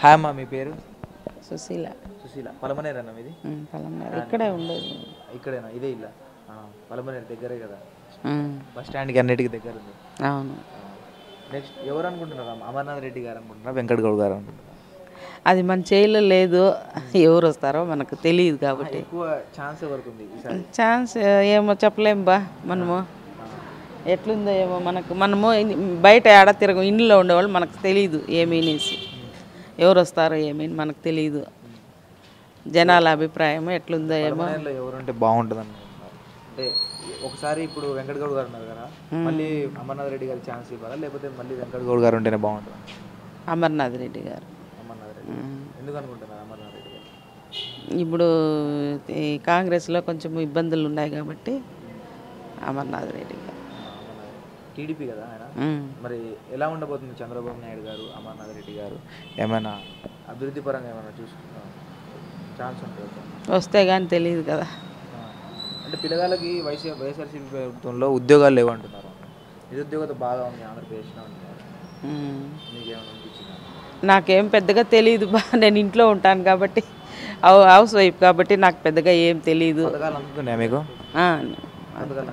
Hi అమ్మా, మీ పేరు? సుశీల. సుశీల. పలమనేరన్నా మీది? పలమనేరు ఇక్కడే ఉండేది. ఇక్కడేనా? ఇదే ఇల్లా? పలమనేరు దగ్గరే కదా, బస్ స్టాండ్కి అన్నిటికీ దగ్గర ఉంది. అవును. నెక్స్ట్ ఎవరు అనుకుంటున్నారా? అమర్నాథ్ రెడ్డి గారు అనుకుంటున్నారా, వెంకట్ గౌడ్ గారు అనుకుంటున్నారా? అది మన చేయిలో లేదు, ఎవరు వస్తారో మనకు తెలియదు కాబట్టి. ఎక్కువ ఛాన్స్ ఎవరికి ఉంది ఈసారి? ఛాన్స్ ఏమో చెప్పలేం బా. మనము ఎట్లుందో ఏమో మనము బయట ఆడ తిరగం, ఇంట్లో ఉండేవాళ్ళు మనకు తెలియదు ఏమీనేసి, ఎవరు వస్తారో ఏమని మనకు తెలియదు. జనాల అభిప్రాయం ఎట్లుందో ఏమో. ఎవరుంటే బాగుంటుంది అనుకుంటున్నారు? అంటే ఒకసారి ఇప్పుడు వెంకట్ గౌడ్ గారు ఉన్నారు కదా, మళ్ళీ అమర్నాథ్ రెడ్డి గారికి ఛాన్స్ ఇవ్వాలా, లేకపోతే మళ్ళీ వెంకట్ గౌడ్ గారు ఉంటేనే బాగుంటుంది? అమర్నాథ్ రెడ్డి గారు. అమర్నాథ్ రెడ్డి ఎందుకు అనుకుంటున్నారు అమర్నాథ్ రెడ్డి గారు? ఇప్పుడు ఈ కాంగ్రెస్లో కొంచెం ఇబ్బందులు ఉన్నాయి కాబట్టి అమర్నాథ్ రెడ్డి గారు. టీడీపీ కదా ఆయన, మరి ఎలా ఉండబోతుంది చంద్రబాబు నాయుడు గారు, అమర్నాథ్ రెడ్డి గారు? ఏమైనా అభివృద్ధి పరంగా ఏమైనా చూసుకుంటాం ఛాన్స్ ఉంటుంది? వస్తే కానీ తెలియదు కదా. అంటే పిల్లగాళ్ళకి వైఎస్ఆర్సీపీ ప్రభుత్వంలో ఉద్యోగాలు లేవంటున్నారు, నిరుద్యోగత బాగా ఉంది ఆంధ్రప్రదేశ్లో అంటున్నారు. మీకేమైనా అనిపించిందా? నాకేం పెద్దగా తెలియదు బా, నేను ఇంట్లో ఉంటాను కాబట్టి, హౌస్ వైఫ్ కాబట్టి నాకు పెద్దగా ఏం తెలియదు. పథకాలు అందుతున్నాయా మీకు? పథకాలు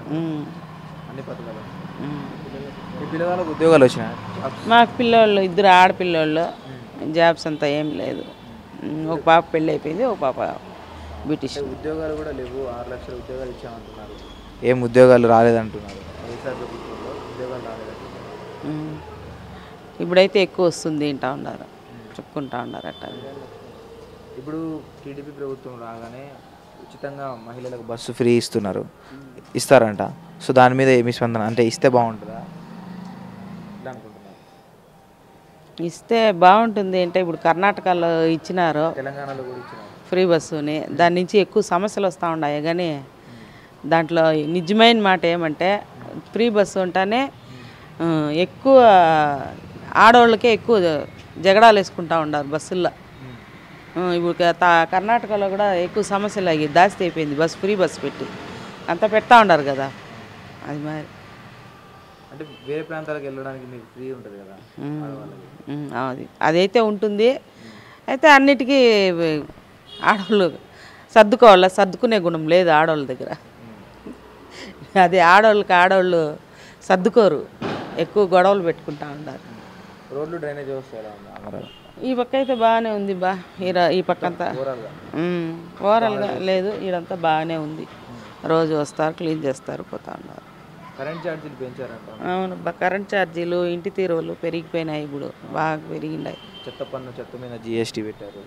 అన్ని పథకాలు. మీ పిల్లగాళ్ళకి ఉద్యోగాలు వచ్చినాయి? మాకు పిల్లోళ్ళు ఇద్దరు ఆడపిల్లోళ్ళు, జాబ్స్ అంతా ఏం లేదు. ఒక పాప పెళ్ళి అయిపోయింది, ఒక పాప బ్యూటిషియన్. ఉద్యోగాలు కూడా లేవు. 6 లక్షల ఉద్యోగాలు ఇచ్చామంటున్నారు, ఏం ఉద్యోగాలు రాలేదంటున్నారు. వైఎస్ఆర్ ప్రభుత్వంలో ఉద్యోగాలు రాలేదంటున్నారు. ఇప్పుడైతే ఎక్కువ వస్తుంది వింటా ఉన్నారు, చెప్పుకుంటా ఉన్నారు అట్ట. ఇప్పుడు టీడీపీ ప్రభుత్వం రాగానే ఉచితంగా మహిళలకు బస్సు ఫ్రీ ఇస్తారంట. సో దాని మీద ఏమి స్పందన? అంటే ఇస్తే బాగుంటుందా అనుకుంటున్నారు? ఇస్తే బాగుంటుంది అంటే ఇప్పుడు కర్ణాటకలో ఇచ్చినారు, తెలంగాణలో కూడా ఇచ్చినారు ఫ్రీ బస్సుని. దాని నుంచి ఎక్కువ సమస్యలు వస్తూ ఉన్నాయి, కానీ దాంట్లో నిజమైన మాట ఏమంటే ఫ్రీ బస్సు ఉంటేనే ఎక్కువ ఆడవాళ్ళకే ఎక్కువ జగడాలు వేసుకుంటూ ఉన్నారు బస్సుల్లో. ఇప్పుడు కర్ణాటకలో కూడా ఎక్కువ సమస్యలు అయ్యి దాస్తి అయిపోయింది, ఫ్రీ బస్సు పెట్టి అంతా పెడతా ఉన్నారు కదా. అది మరి అంటే వేరే ప్రాంతాలకు వెళ్ళడానికి మీకు ఫ్రీ ఉంటుంది కదా, అదైతే ఉంటుంది. అయితే అన్నిటికీ ఆడవాళ్ళు సర్దుకునే గుణం లేదు ఆడవాళ్ళ దగ్గర. అదే ఆడవాళ్ళు సర్దుకోరు, ఎక్కువ గొడవలు పెట్టుకుంటా ఉంటారు. రోడ్లు డ్రైనేజ్ వస్తాయి ఈ పక్క అయితే బాగానే ఉంది బా, ఈ పక్క అంతా ఓవరాల్గా లేదు, ఈడంతా బాగానే ఉంది. రోజు వస్తారు, క్లీన్ చేస్తారు, పోతా ఉన్నారు. కరెంట్ ఛార్జీలు పెంచారంట? అవును బా, కరెంట్ ఛార్జీలు ఇంటి తీరువలు పెరిగిపోయినాయి, ఇప్పుడు బాగా పెరిగినాయి. చెత్త మీద జీఎస్టీ పెట్టారు.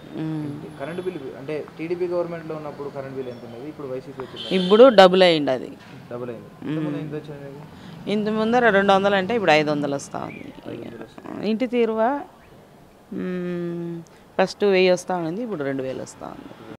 కరెంట్ బిల్లు అంటే టీడీపీ గవర్నమెంట్లో ఉన్నప్పుడు కరెంట్ బిల్ ఎంత ఉండేది, ఇప్పుడు వైసీపీ వచ్చింది, ఇప్పుడు డబుల్ అయింది. అది డబుల్ అయింది. ఇంత ముందర 200 అంటే ఇప్పుడు 500 వస్తూ ఉంది. ఇంటి తీరువా ఫస్ట్ 1000 వస్తూ ఉంది, ఇప్పుడు 2000 వస్తూ ఉంది.